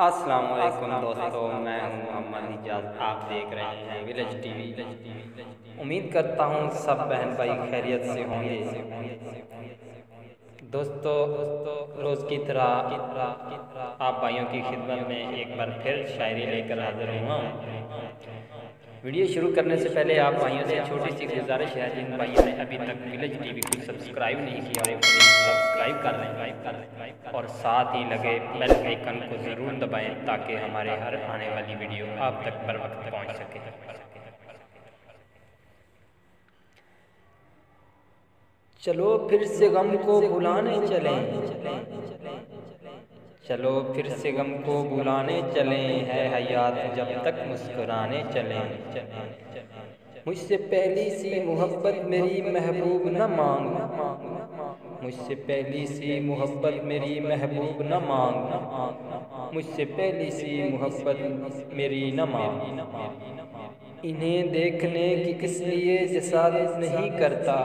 अस्सलाम वालेकुम दोस्तों, मैं हूं मोहम्मद इजाज़। आप देख रहे हैं विलेज टीवी। उम्मीद करता हूं सब बहन भाई खैरियत से होंगे। दोस्तों, रोज़ की तरह आप भाइयों की खिदमत में एक बार फिर शायरी लेकर हाजिर हुआ हूं। वीडियो शुरू करने से पहले आप भाइयों से छोटी सी गुजारिश है, जिन भाइयों ने अभी तक विलेज टीवी को सब्सक्राइब नहीं किया हो प्लीज़ सब्सक्राइब कर लें और साथ ही लगे बेल आइकन को ज़रूर दबाएं ताकि हमारे हर आने वाली वीडियो आप तक बर वक्त पहुँच सके। चलो फिर से गम को भुलाने चलें, चलो फिर से गम को भुलाने चलें, है हयात जब तक मुस्कुराने चलें। मुझसे पहली सी मोहब्बत मेरी महबूब न मांग, मुझसे पहली सी मोहब्बत मेरी महबूब न मांग, मुझसे पहली सी मोहब्बत मेरी न मांग। इन्हें देखने की इसलिए जसारत नहीं करता,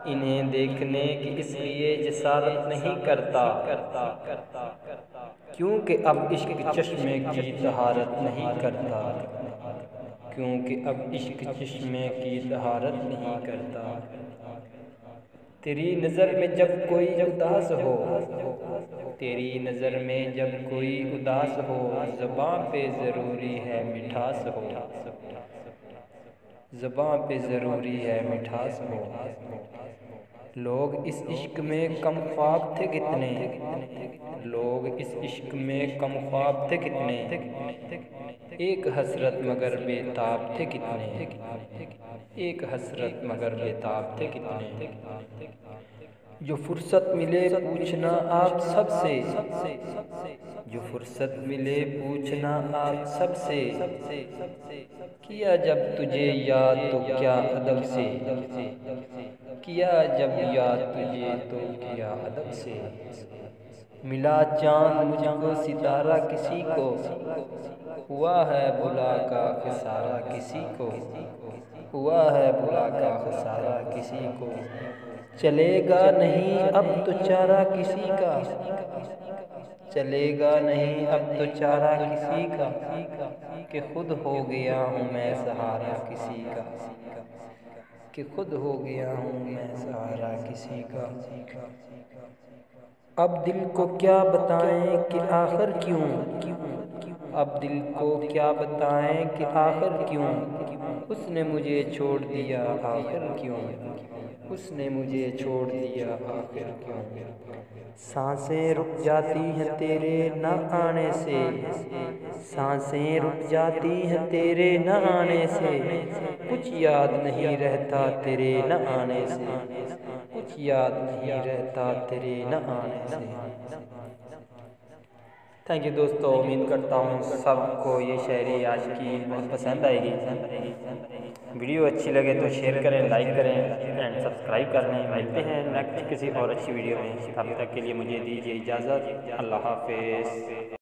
इन्हें देखने की इसलिए जसारत नहीं करता, क्योंकि अब इश्क चश्मे की तहारत नहीं करता, क्योंकि अब इश्क चश्मे की तहारत नहीं करता। तेरी नज़र में जब कोई उदास हो, तेरी नज़र में जब कोई उदास हो, ज़बां पे ज़रूरी है मिठास हो, ज़बां पे ज़रूरी है मिठास हो। लोग इस इश्क में कम ख्वाब थे कितने, लोग इस इश्क में कम ख्वाब थे कितने, एक हसरत मगर बेताब थे कितने, एक हसरत मगर बेताब थे कितने। जो फुर्सत मिले पूछना आप सबसे, जो फुर्सत मिले पूछना आप सबसे, किया जब तुझे याद तो क्या अदब से, किया जब याद तुझे तो किया अदब से। मिला चांद मुझको सितारा किसी को, हुआ है बुला का खसारा किसी को, हुआ है बुला का खसारा किसी को। चलेगा नहीं अब तो चारा किसी का, चलेगा नहीं अब तो चारा किसी का, कि खुद हो गया हूँ मैं सहारा किसी का, कि खुद हो गया हूँ मैं सहारा किसी का। अब दिल को क्या बताएं कि आखिर क्यों, अब दिल को क्या बताएं कि आखिर क्यों, उसने मुझे छोड़ दिया आखिर क्यों, उसने मुझे छोड़ दिया आखिर क्यों। सांसें रुक जाती हैं तेरे न आने से, सांसें रुक जाती हैं तेरे न आने से, कुछ याद नहीं रहता तेरे न आने से, कुछ याद नहीं रहता तेरे न आने से। थैंक यू दोस्तों, उम्मीद करता हूँ सबको ये शायरी आज की बहुत पसंद आएगी। वीडियो अच्छी लगे तो शेयर करें, लाइक करें एंड सब्सक्राइब कर लें। मिलते हैं नेक्स्ट किसी और अच्छी वीडियो में, तब तक के लिए मुझे दीजिए इजाज़त। अल्लाह हाफिज़।